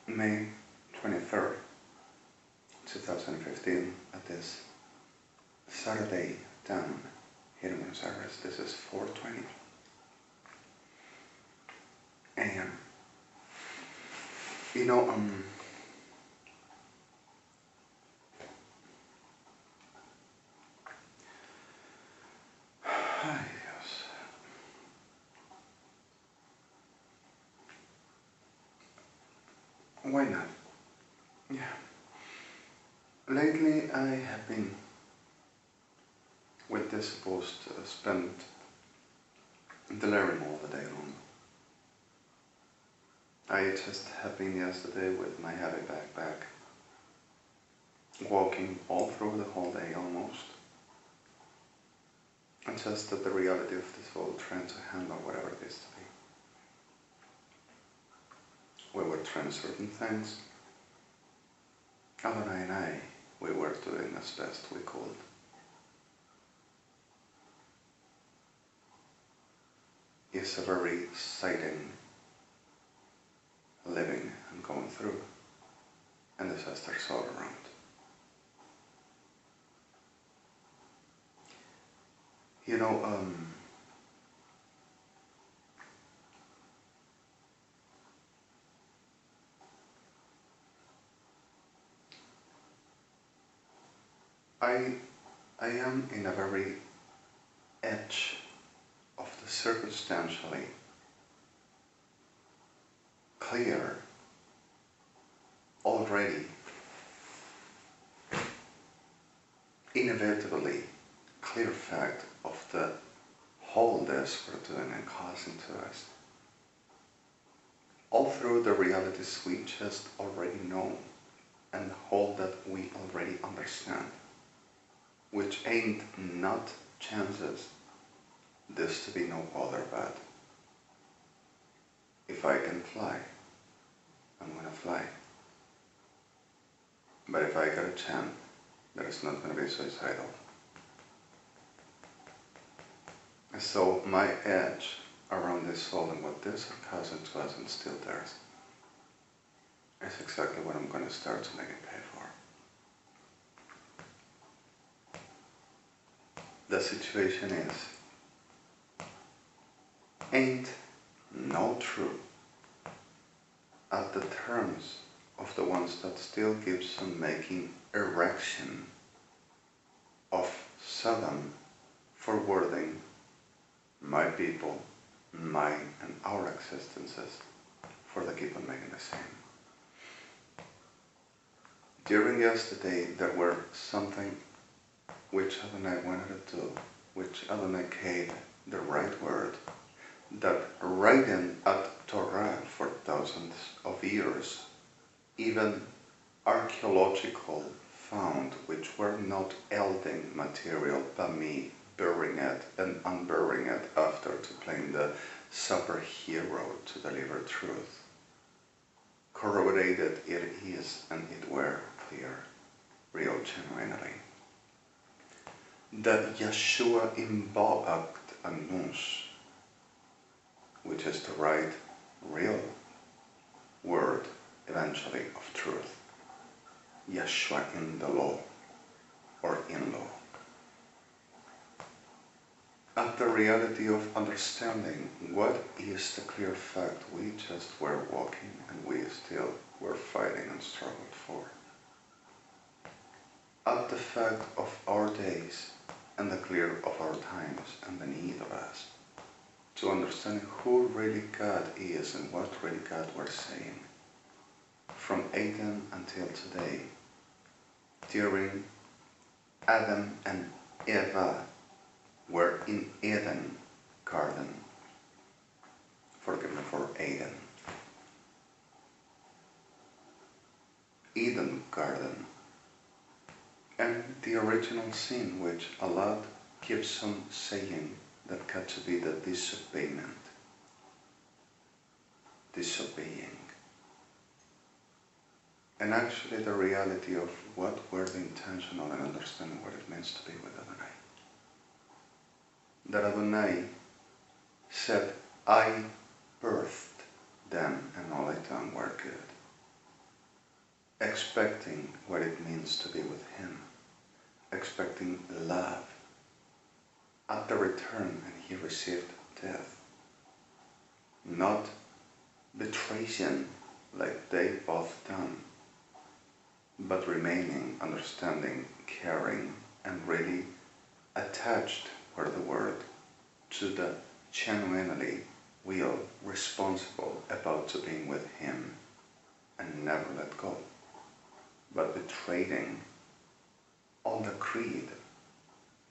May 23rd, 2015, at this Saturday down here in Buenos Aires. This is 4:20 a.m. You know, ay Dios. Why not? Yeah. Lately I have been with this supposed spend delirium all the day long. I just have been yesterday with my heavy backpack, walking all through the whole day almost. And just at the reality of this world, trying to handle whatever it is to be. We were trying certain things. Adonai and I, we were doing as best we could. It's a very exciting living and going through, and disasters all around. You know, I am in a very edge of the circumstantially clear, already inevitably clear fact of the whole this we're doing and causing to us. All through the realities we just already know and the whole that we already understand, which ain't not chances this to be no other but if I can fly, I'm gonna fly. But if I get a chance, that is not gonna be suicidal. So my edge around this soul and what this are causing to us and still theirs is exactly what I'm gonna start to make it pay for. The situation is, ain't no true at the terms of the ones that still gives on making erection of Sodom forwarding my people, mine and our existences for the keep on making the same. During yesterday there were something which Adonai wanted to do, which Adonai gave the right word, that writing at Torah for thousands of years, even archaeological found which were not elding material by me burying it and unburying it after to playing the superhero to deliver truth, corroborated it is and it were clear, real genuinely, that Yeshua embodied a nous, which is the right, real word, eventually, of truth. Yeshua in the law, or in law. At the reality of understanding what is the clear fact we just were walking and we still were fighting and struggled for. At the fact of our days and the clear of our times and the need of us to understand who really God is and what really God we're saying. From Adam until today, during Adam and Eva were in Eden garden. Forgive me for Eden. Eden garden. And the original sin which Allah keeps on saying that got to be the disobeyment. Disobeying. And actually the reality of what were the intentional and understanding what it means to be with Adonai. That Adonai said, I birthed them and all I done were good, expecting what it means to be with him, expecting love. At the return, and he received death, not betrayal like they both done, but remaining, understanding, caring, and really attached were the word to the genuinely will, responsible about to being with him and never let go, but betraying on the creed,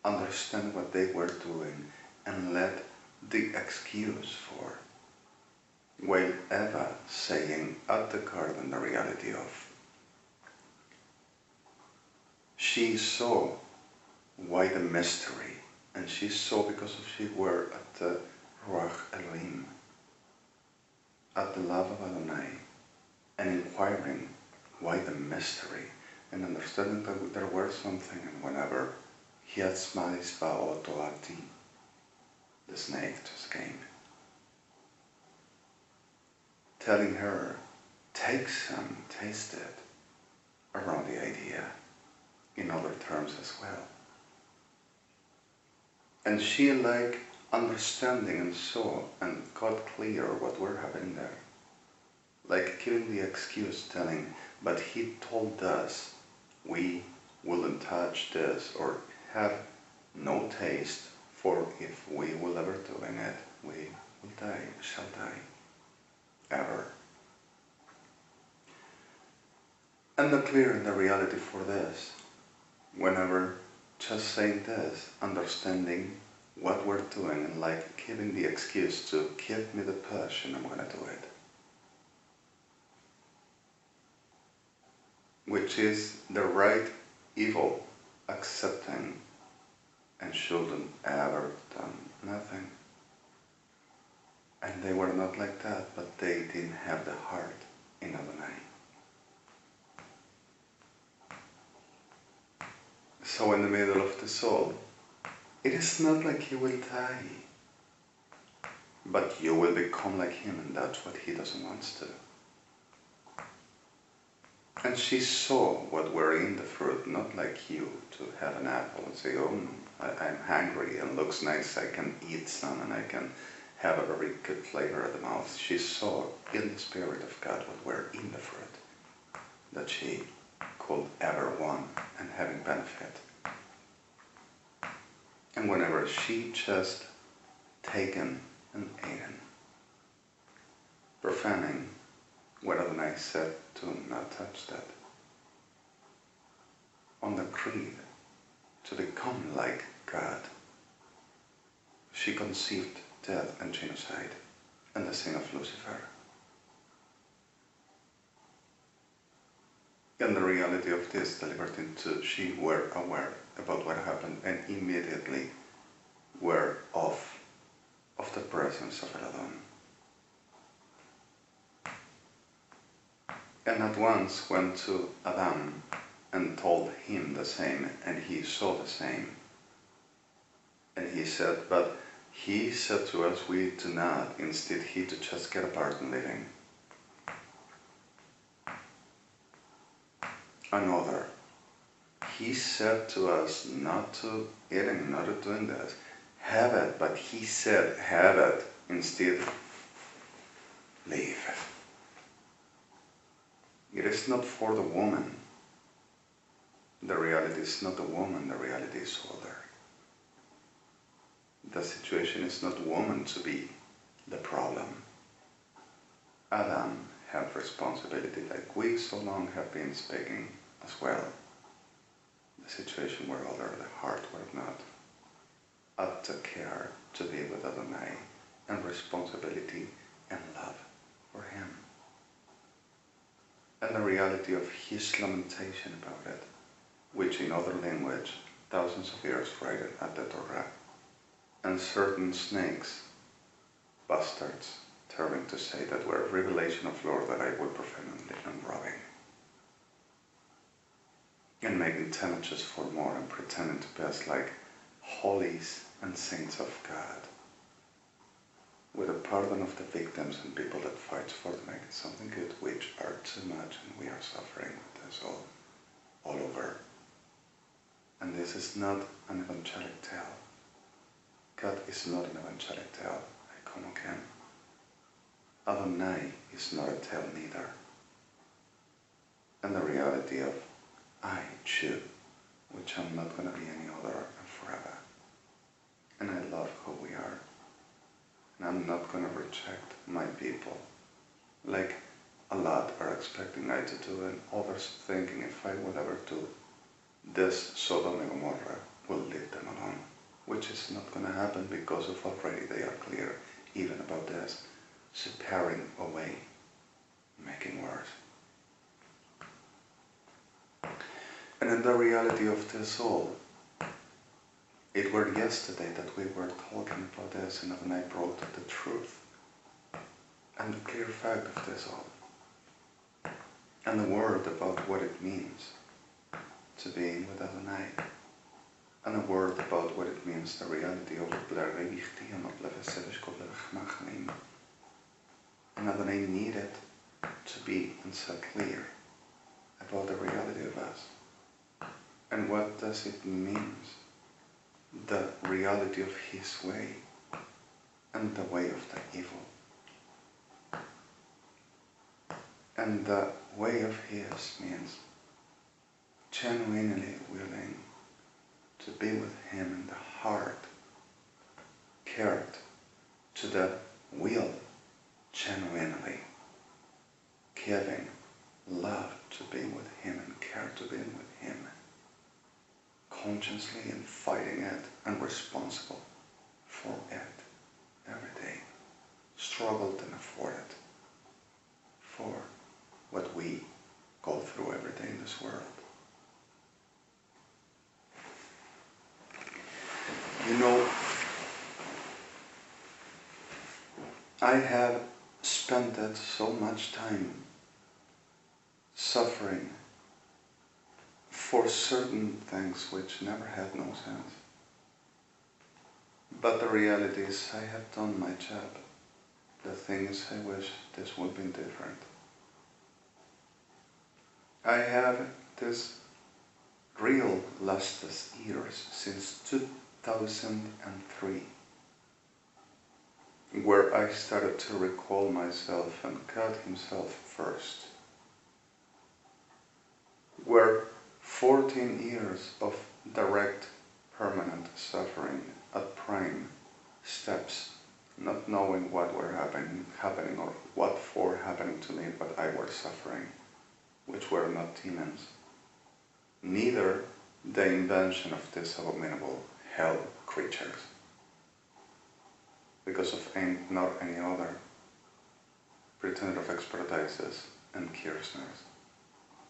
understand what they were doing and let the excuse for, while Eva saying at the garden the reality of, she saw why the mystery, and she saw because she were at the Ruach Elohim, at the love of Adonai, and inquiring why the mystery, and understanding that there were something, and whenever he had smalis va'otoati, the snake just came, telling her, take some, taste it, around the idea, in other terms as well. And she like understanding and saw and got clear what were happening there. Like giving the excuse telling, but he told us we wouldn't touch this or have no taste, for if we will ever doing it, we will die, shall die, ever. And the clear in the reality for this, whenever just saying this, understanding what we're doing and like giving the excuse to give me the push and I'm gonna do it. Which is the right evil accepting and shouldn't ever done nothing. And they were not like that, but they didn't have the heart in Adonai. So in the middle of the soul, it is not like you will die, but you will become like him, and that's what he doesn't want to. And she saw what were in the fruit, not like you to have an apple and say, oh, I'm hungry and looks nice, I can eat some and I can have a very good flavor at the mouth. She saw in the Spirit of God what were in the fruit, that she could ever want and having benefit. And whenever she just taken and eaten, profaning what Adonai said to not touch that, on the creed to become like God, she conceived death and genocide and the sin of Lucifer. And the reality of this delivered into, she were aware about what happened and immediately were of the presence of Adam. And at once went to Adam and told him the same, and he saw the same. And he said, but he said to us, we do not, instead he to just get apart and living. Another, he said to us not to eating, not to doing this, have it, but he said have it, instead leave. It is not for the woman. The reality is not the woman, the reality is other. The situation is not woman to be the problem. Adam had responsibility, like we so long have been speaking as well. The situation where other, the heart were not up to care to be with Adonai and responsibility and love for him. And the reality of his lamentation about it, which in other language, thousands of years write it at the Torah, and certain snakes, bastards, turning to say that were revelation of Lord that I would profanely and robbing, and making tanages for more and pretending to pass like holies and saints of God. with the pardon of the victims and people that fight for to make something good, which are too much, and we are suffering with this all over. And this is not an evangelic tale. God is not an evangelic tale. I come again. Adonai is not a tale neither. And the reality of I, Jew, which I'm not going to be any other and forever. And I love who we are. And I'm not going to reject my people, like a lot are expecting I to do, and others thinking if I will ever do this, Sodom and Gomorrah will leave them alone, which is not going to happen because of already they are clear even about this, separating away, making worse. And in the reality of this all, it were yesterday that we were talking about this, and I brought the truth and the clear fact of this all, and the word about what it means to be with Adonai, and a word about what it means, the reality of and Adonai needed to be and so clear about the reality of us. And what does it mean? The reality of his way and the way of the evil. And the way of his means genuinely willing to be with him in the heart, cared to the will, genuinely giving love to be with him and care to be with him, consciously and fighting it and responsible for it every day, struggled and afforded for what we go through every day in this world. You know, I have spent so much time suffering for certain things which never had no sense. But the reality is I have done my job. The thing is I wish this would be different. I have this real lustless years since 2003, where I started to recall myself and God himself first, where 14 years of direct, permanent suffering at prime steps, not knowing what were happening or what for happening to me, but I were suffering, which were not demons, neither the invention of these abominable hell creatures, because of not any other pretender of expertises and Kirchners,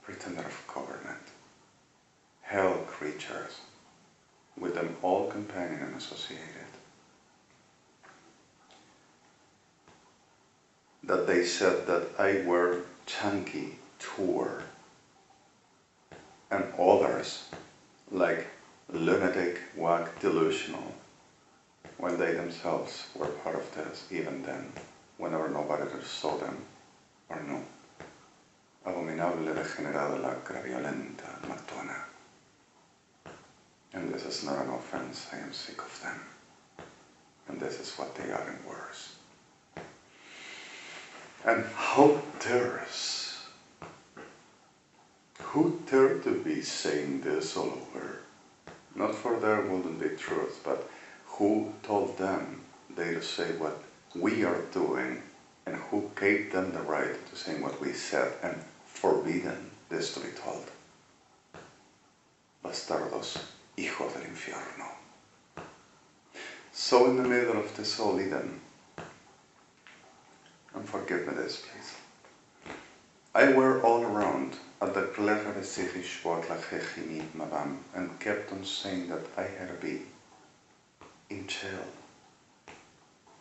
pretender of government, hell creatures, with them all companion and associated, that they said that I were chunky, tour, and others like lunatic, whack, delusional, when they themselves were part of this, even then, whenever nobody saw them or knew. Abominable, degenerada, lacra, violenta, matona. And this is not an offense, I am sick of them. And this is what they are and worse. And how dares, who dare to be saying this all over? Not for there wouldn't be truth, but who told them they to say what we are doing, and who gave them the right to say what we said and forbidden this to be told? Bastardos, hijos del infierno. So in the middle of this all Eden, and forgive me this please, I were all around at the clever and kept on saying that I had to be in jail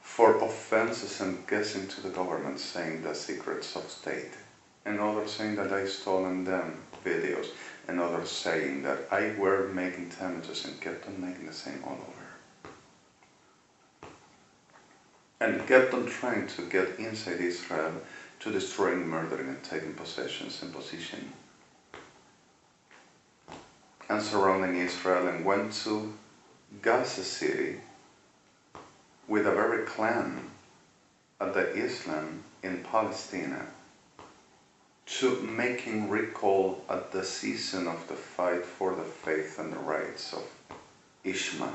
for offenses and guessing to the government, saying the secrets of state, and others saying that I stolen them videos, and others saying that I were making damages and kept on making the same all over. and kept on trying to get inside Israel to destroying, murdering, and taking possessions and position. And surrounding Israel, and went to Gaza City with a very clan at the Islam in Palestine, to making recall at the season of the fight for the faith and the rights of Ishma,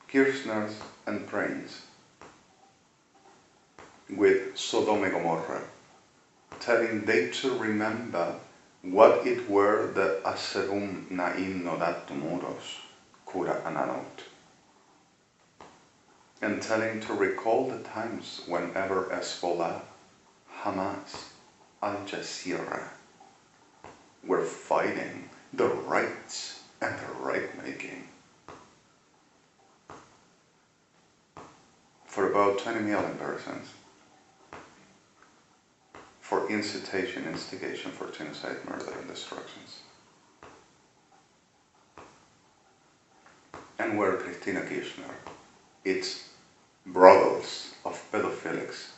Kirchners and Brains, with Sodom and Gomorrah, telling they to remember what it were the Aserum Naim Nodat Muros, Kura Ananot, and telling to recall the times whenever Hezbollah, Hamas, Al Jazeera were fighting the rights and the right-making for about 20 million persons, for incitation, instigation, for genocide, murder, and destructions. And where Christina Kirchner, its brothels of pedophilics,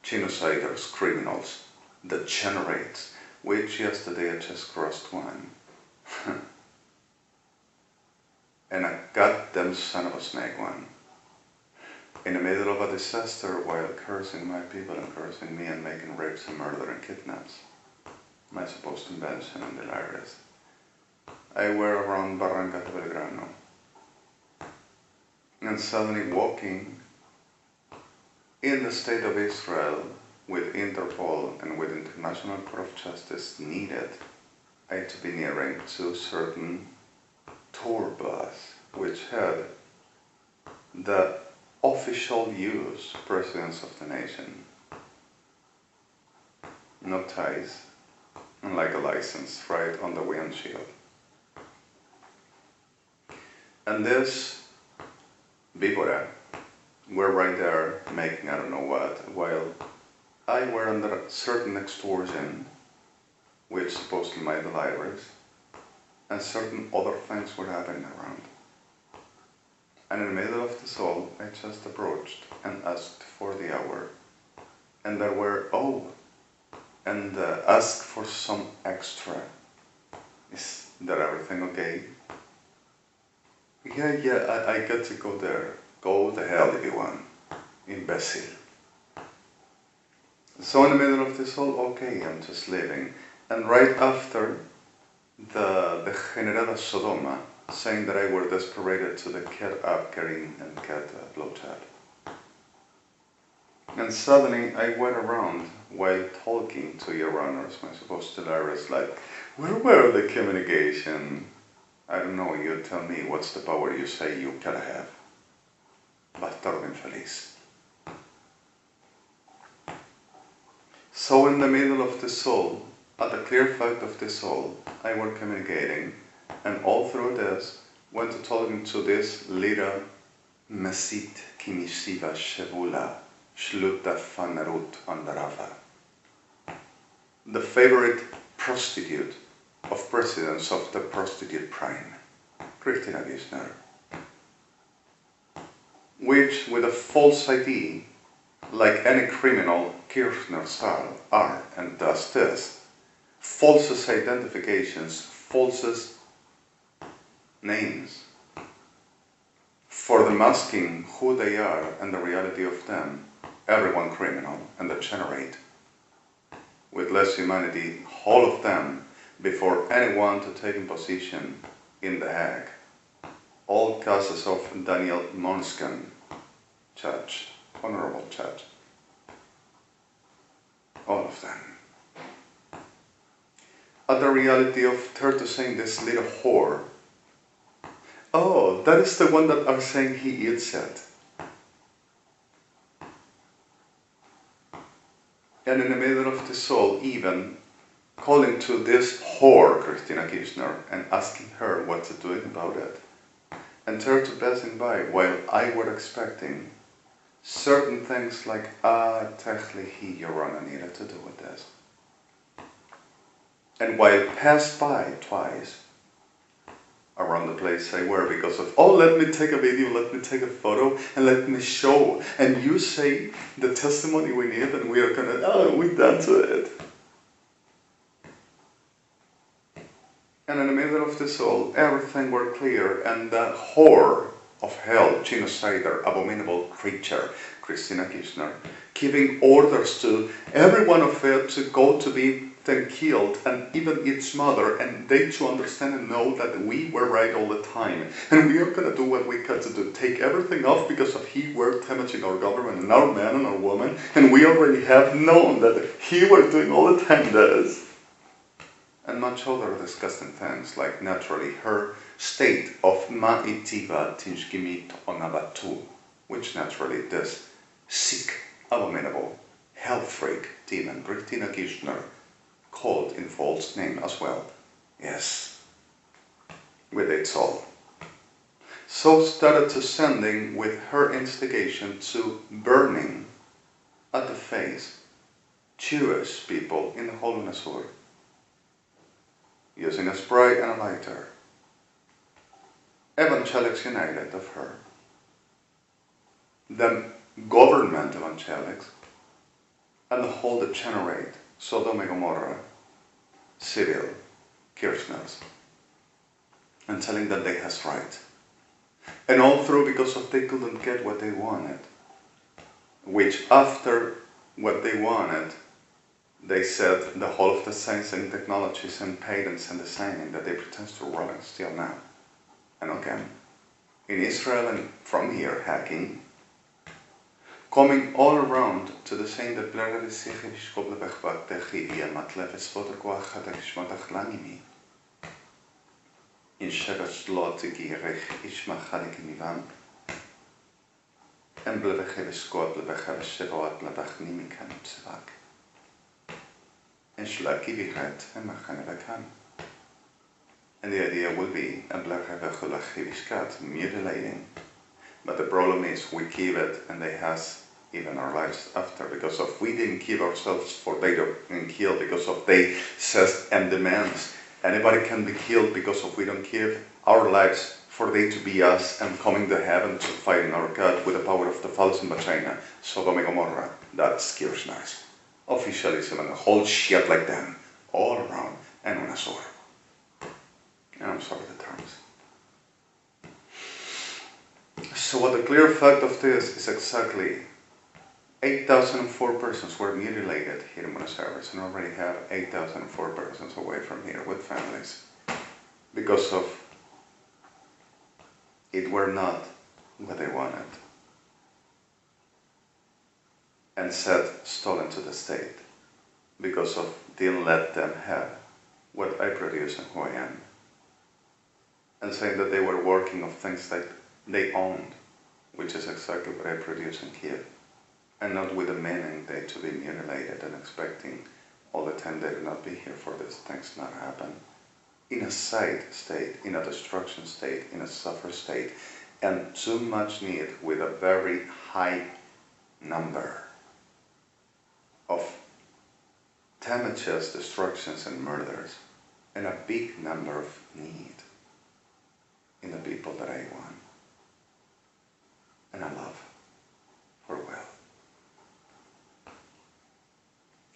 genociders, criminals, degenerates, which yesterday I just crossed one. And a goddamn son of a snake one. In the middle of a disaster, while cursing my people and cursing me and making rapes and murder and kidnaps, my supposed invention and delirious, I were around Barranca de Belgrano, and suddenly walking in the state of Israel with Interpol and with International Court of Justice needed, I had to be nearing to certain tour bus which had the official use presidents of the nation, no ties, and like a license right on the windshield. And this Bibora were right there making I don't know what, while I were under certain extortion, which supposedly my delivers, and certain other things were happening around. And in the middle of this all, I just approached and asked for the hour. And there were, and asked for some extra. Is that everything okay? Yeah, I get to go there. Go the hell if you want, imbecile. So in the middle of this all, okay, I'm just leaving. And right after, the Generada Sodoma, saying that I were desperate to the cat up Karim and cat blowjob. And suddenly I went around while talking to your honors, my supposed to Laris, like, where were the communication? I don't know, you tell me what's the power you say you can have. Bastardo infeliz. So in the middle of the soul, at the clear fact of the soul, I were communicating, and all through this, went to talking to this little Mesit Kimisiva Shevula Shluta Fanarut Andarava, the favorite prostitute of presidents of the prostitute prime, Christina Kirchner, which with a false ID, like any criminal Kirchner style are and does this, false identifications, false names, for the masking who they are and the reality of them, everyone criminal and degenerate, with less humanity, all of them, before anyone to take in position in The Hague. All cases of Daniel Monsken, judge, honorable judge. All of them. At the reality of Turtle saying this little whore, oh, that is the one that are saying he eats it. And in the middle of the soul, even calling to this whore, Christina Kirchner, and asking her what to do about it. And Turtle passing by while I were expecting certain things like, technically he, Your Honor, needed to do with this. And while passed by twice, around the place I were because of, oh, let me take a video, let me take a photo, and let me show. And you say the testimony we need, and we are gonna, oh, we done to it. And in the middle of this all, everything were clear, and the whore of hell, genocider, abominable creature, Christina Kirchner, giving orders to every one of it to go to be then killed, and even its mother, and they to understand and know that we were right all the time. And we are going to do what we got to do, take everything off because of he were damaging our government and our man and our woman, and we already have known that he were doing all the time this. And much other disgusting things, like naturally her state of ma'itiva tinshgimit onabatu, which naturally this sick, abominable, hell freak demon, Christina Kirchner, called in false name as well. Yes, with its all. So started to sending with her instigation to burning at the face Jewish people in the whole Nasur, using a spray and a lighter. Evangelics united of her. The government evangelics and the whole degenerate Sodom and Gomorrah civil Kirchners, and telling that they has right. And all through because of they couldn't get what they wanted, which after what they wanted, they said the whole of the science and technologies and patents and designing that they pretend to run still now. And again, in Israel and from here hacking, coming all around to the same that in Shegash Lotigirich Ishmachanikivan and Blevecheviskot Blevechevishevot Blevechnimikan Psivak and Shlakivihet and Machanevakan. And the idea will be a Blevechevishkat mutilating. But the problem is we keep it and they has even our lives after because of we didn't keep ourselves for they don't kill because of they says and demands. Anybody can be killed because of we don't give our lives for they to be us and coming to heaven to fighting our God with the power of the false and vagina. Sodom and Gomorrah, that's Kirchners. Officialism and the whole shit like them all around and on a sword. And I'm sorry the terms. So what the clear fact of this is exactly 8,004 persons were mutilated here in Buenos Aires and already have 8,004 persons away from here with families because of it were not what they wanted and said stolen to the state because of didn't let them have what I produce and who I am, and saying that they were working of things that they owned, which is exactly what I produce and give, and not with the meaning they to be mutilated and expecting all the time they do not be here for these things not happen. In a sad state, in a destruction state, in a suffer state, and too much need with a very high number of damages, destructions and murders, and a big number of need in the people that I want and I love for well.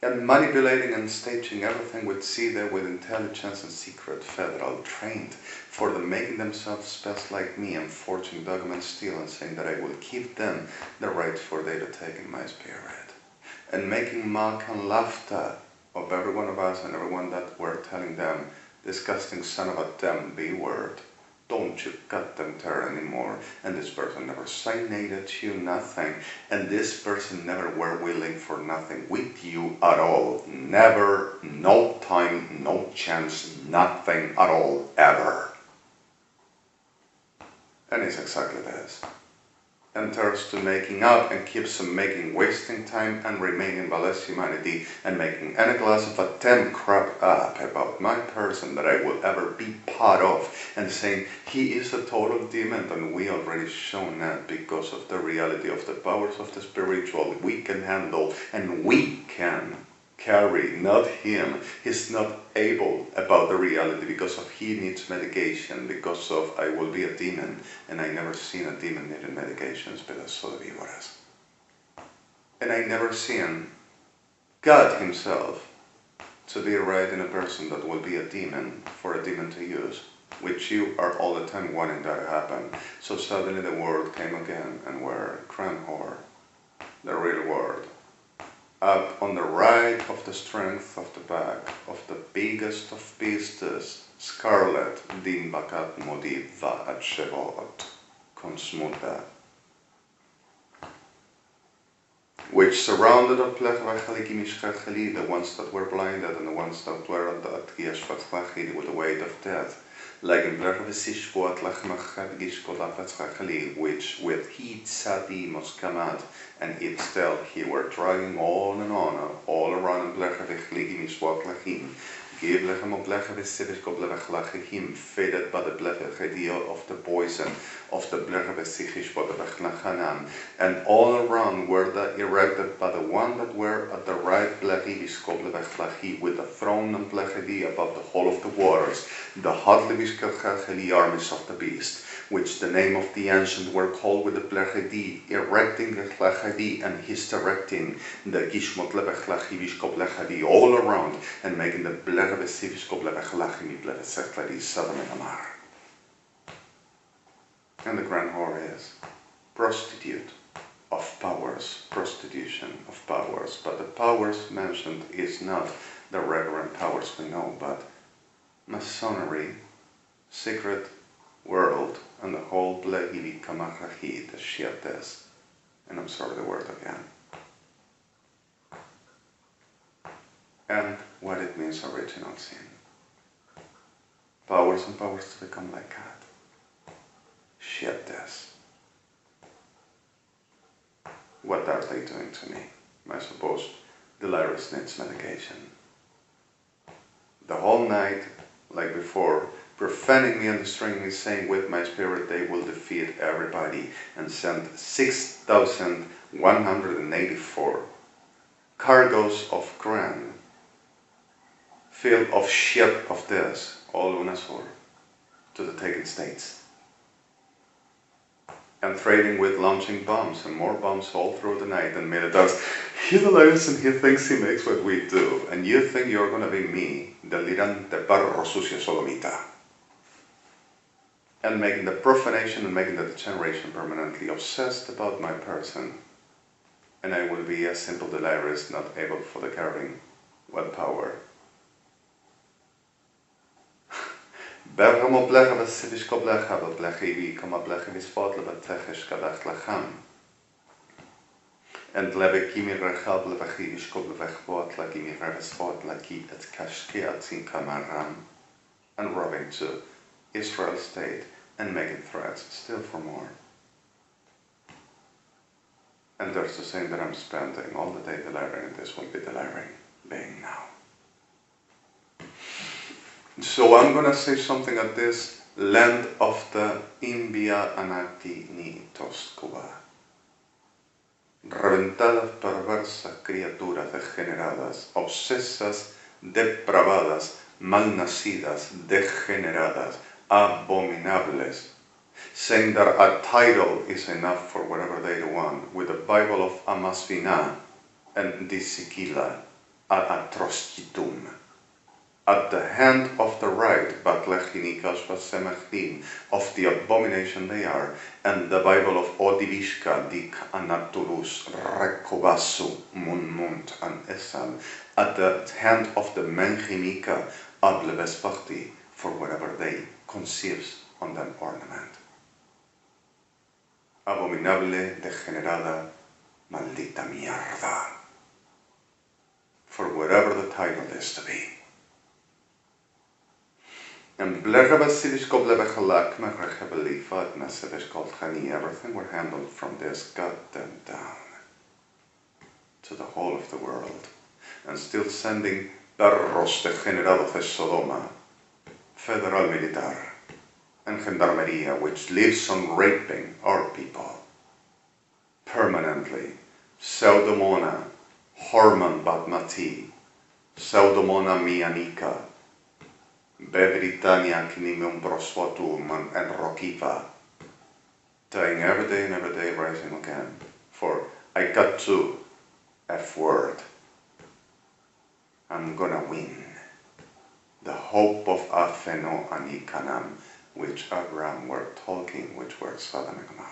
And manipulating and staging everything with CIDE with intelligence and secret federal trained for them making themselves best like me and forging documents still and saying that I will give them the right for they to take in my spirit. And making mock and laughter of every one of us and everyone that were telling them, disgusting son of a damn B word. Don't you cut them there anymore. And this person never signated you nothing. And this person never were willing for nothing with you at all. Never, no time, no chance, nothing at all, ever. And it's exactly this. And turns to making up and keeps on making, wasting time and remaining less humanity and making any glass of a damn crap up about my person that I will ever be part of and saying he is a total demon and we already shown that because of the reality of the powers of the spiritual we can handle and we can carry, not him. He's not able about the reality because of he needs medication, because of I will be a demon, and I never seen a demon needing medications, pedazo de víboras. And I never seen God himself to be writing a person that will be a demon for a demon to use, which you are all the time wanting that to happen. So suddenly the word came again, and where grand whore, the real word, up on the right of the strength of the back of the biggest of beasts, scarlet, din bakat modi va at shevot, consmuta, which surrounded the ones that were blinded and the ones that were at the with the weight of death, like in which with heat sati moskamat and its tail he were dragging on and on, all around give lechem op lechem v'sivich go blevechlachim, faded by the blevechideo of the poison of the blevesichish bodevechlachanan, and all around were the erected by the one that were at the right blechivish go blevechlachi, with the throne and blechidi above the whole of the waters, the hotlivish kelchacheli armies of the beast, which the name of the ancient were called with the blechidi, erecting the blechidi and his directing the gishmot lebechlachivish go blechidi all around, and making the blech and the grand whore is prostitute of powers, prostitution of powers, but the powers mentioned is not the regular powers we know, but masonry, secret world, and the whole blehili kamachahi, the shiates, and I'm sorry the word again, and what it means original sin. Powers and powers to become like God. Shiates. What are they doing to me? I suppose the Lyris needs medication. The whole night, like before, profaning me and destroying me, saying with my spirit they will defeat everybody, and send 6,184 cargoes of grain filled of shit of this, all UNASUR, to the taken states. And trading with launching bombs and more bombs all through the night, and militars. He's alive and he thinks he makes what we do, and you think you're gonna be me, delirante perro sucio sodomita. And making the profanation and making the degeneration permanently obsessed about my person. And I will be a simple delirist, not able for the carrying what power. Bergamo blecha v'sivishko blecha v'blechivi kama blecha v'sfot levatechesh kadach lacham. And levekimi rechal blevachivishko blevechbot lagimi revesfot laki et kashkiatzin kamaram. And robbing to Israel's state and making threats still for more. And there's the same that I'm spending all the day delivering, and this will be delivering being now. So I'm going to say something at this land of the Imbia anati ni toskuba. Reventadas, perversas criaturas degeneradas, obsesas, depravadas, malnacidas, degeneradas, abominables, saying that a title is enough for whatever they want, with the Bible of Amasvina and Disikila, ad atrocitum. At the hand of the right, but lechinikas vasemachdim, of the abomination they are, and the Bible of Odivishka, dik anaturus, rekovasu, munmunt, and esam, at the hand of the menchimika, ablevespachti, for whatever they conceives on them ornament. Abominable, degenerada, maldita mierda, for whatever the title is to be. And everything were handled from this goddamn down to the whole of the world, and still sending perros degenerados de Sodoma, Federal Militar, and Gendarmeria, which lives on raping our people permanently. Pseudomona, Horman Batmati, pseudomona mianica, Bebritania kinimium proswatum and rokiva, dying every day and every day rising again. For I got to F word. I'm gonna win. The hope of Atheno and Icanam, which Abraham were talking, which were Sodom and Gomorrah.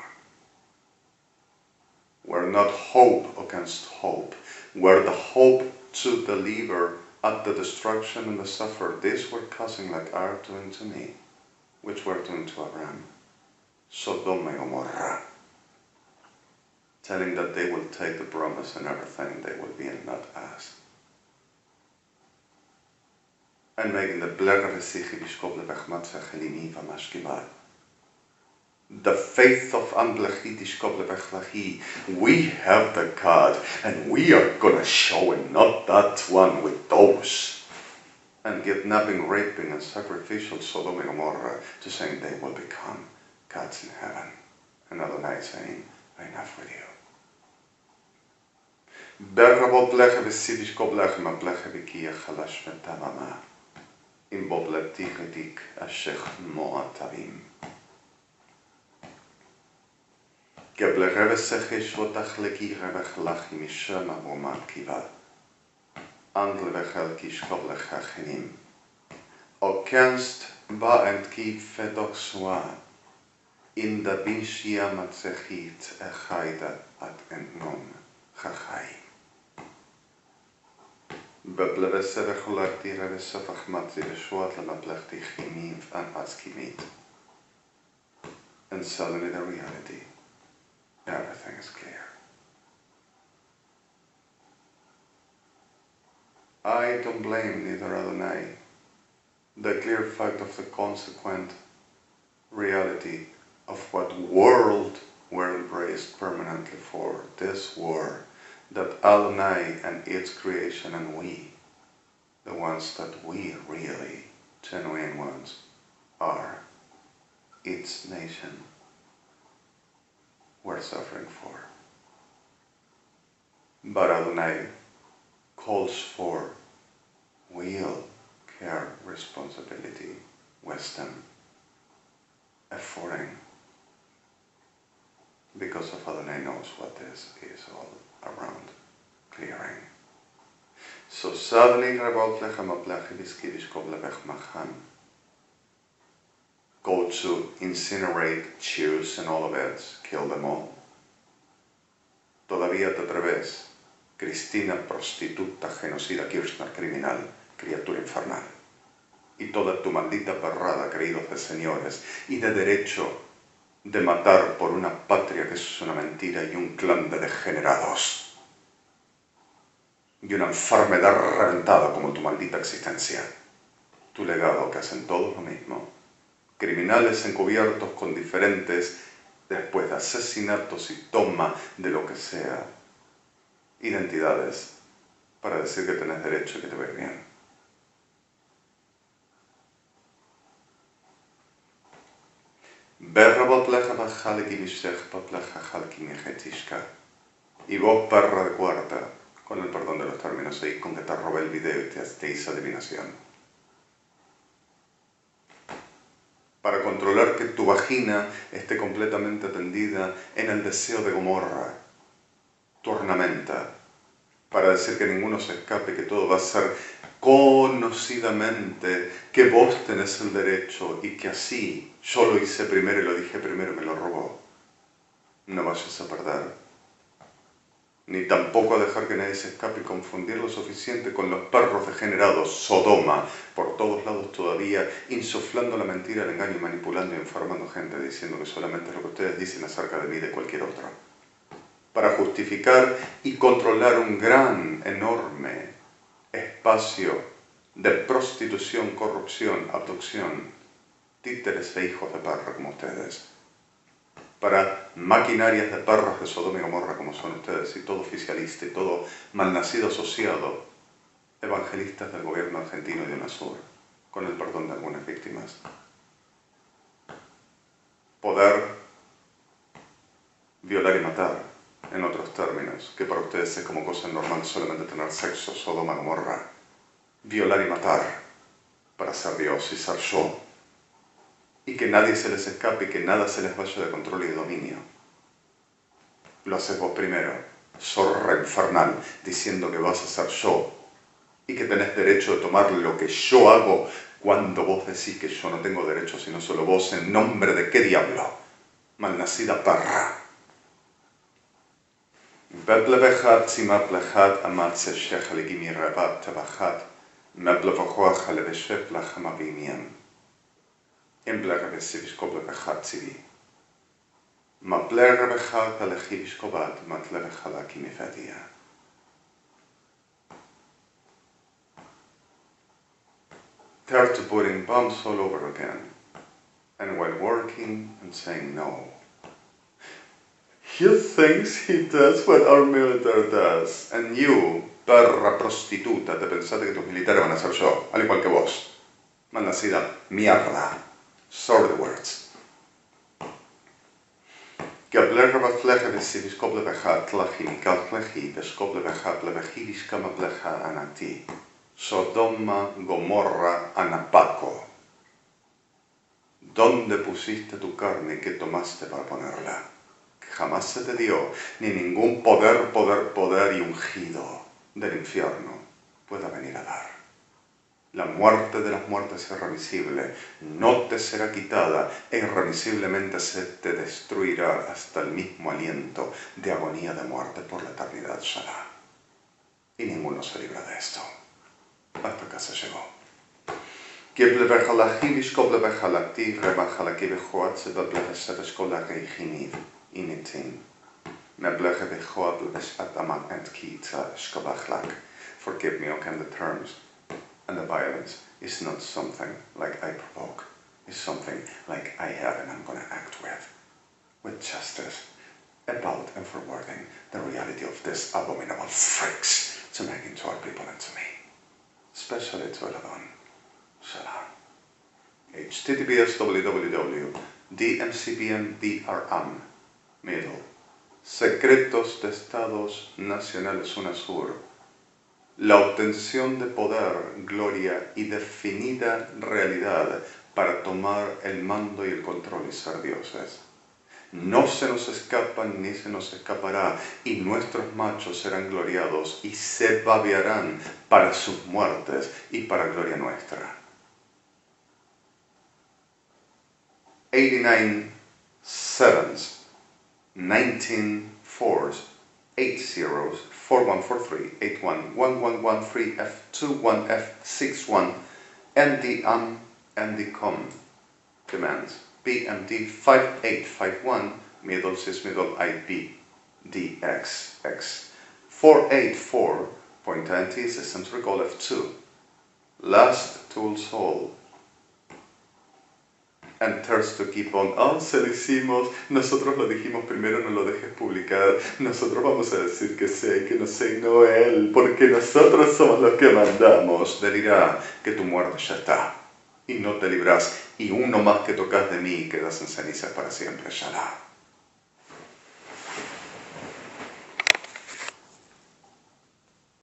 Were not hope against hope, were the hope to deliver at the destruction and the suffer. These were causing like are doing to me, which were doing to Abraham. Sodom and Gomorrah. Telling that they will take the promise and everything, they will be and not us. And making the faith of we have the God, and we are gonna show him, not that one with those. And kidnapping, raping, and sacrificial Sodom and Gomorrah to saying they will become gods in heaven. And Adonai saying, enough with you. Bergabot bleche besidish ko bleche ma bleche bikia chalash metamama. Imbobletik ashech moatavim. Gebleche besechish votachleki rebechlachi mishama vomat kiva. Andle bechelkish koblecha chenim. O kenst ba and ki fedoxwa. In the binshia matzechit echaida at entnom chachai. Beblevese vecholakti revese vachmatzi veshuat lemaplechti chimim and askimit. And suddenly the reality, everything is clear. I don't blame neither Adonai. The clear fact of the consequent reality of what world were embraced permanently for this war, that Adonai and its creation and we, the ones that we really, genuine ones, are its nation, were suffering for. But Adonai calls for will, care, responsibility, wisdom, efforting, because of Adonai knows what this is all around clearing. So suddenly go to incinerate, choose and all of it, kill them all. Todavía te atreves, Cristina, prostituta, genocida, Kirchner, criminal, criatura infernal. Y toda tu maldita perrada, queridos de señores, y de derecho de matar por una patria que es una mentira y un clan de degenerados. Y una enfermedad reventada como tu maldita existencia. Tu legado que hacen todos lo mismo. Criminales encubiertos con diferentes, después de asesinatos y toma de lo que sea, identidades para decir que tenés derecho y que te va a ir bien. Y vos, perra de cuarta, con el perdón de los términos, ahí con que te robé el video y te hice adivinación. Para controlar que tu vagina esté completamente tendida en el deseo de Gomorra, tu ornamenta, para decir que ninguno se escape, que todo va a ser conocidamente, que vos tenés el derecho y que así, yo lo hice primero y lo dije primero y me lo robó. No vayas a perder. Ni tampoco a dejar que nadie se escape y confundir lo suficiente con los perros degenerados, Sodoma, por todos lados todavía, insuflando la mentira, el engaño, manipulando y informando gente, diciendo que solamente es lo que ustedes dicen acerca de mí y de cualquier otro. Para justificar y controlar un gran, enorme espacio de prostitución, corrupción, abducción, títeres e hijos de perra como ustedes. Para maquinarias de perros de Sodoma y Gomorra como son ustedes, y todo oficialista y todo malnacido asociado, evangelistas del gobierno argentino y de UNASUR, con el perdón de algunas víctimas. Poder violar y matar, en otros términos, que para ustedes es como cosa normal solamente tener sexo, Sodoma y Gomorra, violar y matar para ser Dios y ser yo. Y que nadie se les escape y que nada se les vaya de control y de dominio. Lo haces vos primero, zorra infernal, diciendo que vas a ser yo y que tenés derecho de tomar lo que yo hago cuando vos decís que yo no tengo derecho sino solo vos. ¿En nombre de qué diablo? Malnacida perra. Beblevechat simaplechat amatse shechaligimi rebat tabachat meblevochoach aleveshep lachamavimiam. Emblegebeseviskoblebechat sivi. Maplerebechat alechiviskobat matlevechalakimifetia. They're to putting bombs all over again, and while working and saying no. He thinks he does what our military does, and you, perra prostituta, te pensaste que tus militares van a ser yo, al igual que vos. Malnacida mierda. Sorry the words. Gablerabaflecha vesiviskoblevecha tlachimikatlechi veskoblevecha anati. Sodoma, Gomorra, Anapaco. ¿Dónde pusiste tu carne y qué tomaste para ponerla? Que jamás se te dio, ni ningún poder y ungido del infierno pueda venir a dar. La muerte de las muertes es irremisible, no te será quitada e irremisiblemente se te destruirá hasta el mismo aliento de agonía de muerte por la eternidad será. Y ninguno se libra de esto. Hasta acá se llegó. Forgive me, okay, the terms and the violence is not something like I provoke. It's something like I have and I'm going to act with justice, about and forwarding the reality of these abominable freaks to make to our people and to me. Especially to Eladon. Shalom. https www.dmcpndrm middle Secretos de Estados Nacionales UNASUR. La obtención de poder, gloria y definida realidad para tomar el mando y el control y ser dioses. No se nos escapan ni se nos escapará, y nuestros machos serán gloriados y se babearán para sus muertes y para gloria nuestra. 89 sevens, 19 fours, 8 zeros, 4143, 81, 1113, F21, F61, and the and the commands. BMD 5851, middle sys middle IP DXX 484.20 systems recall F2. Last tools all. And thirst to keep on. Se lo hicimos, nosotros lo dijimos primero, no lo dejes publicar. Nosotros vamos a decir que sé, que no sé, no él, porque nosotros somos los que mandamos. Delirá que tu muerte ya está. Y no te librás, y uno más que tocas de mí quedas en cenizas para siempre, Shalá.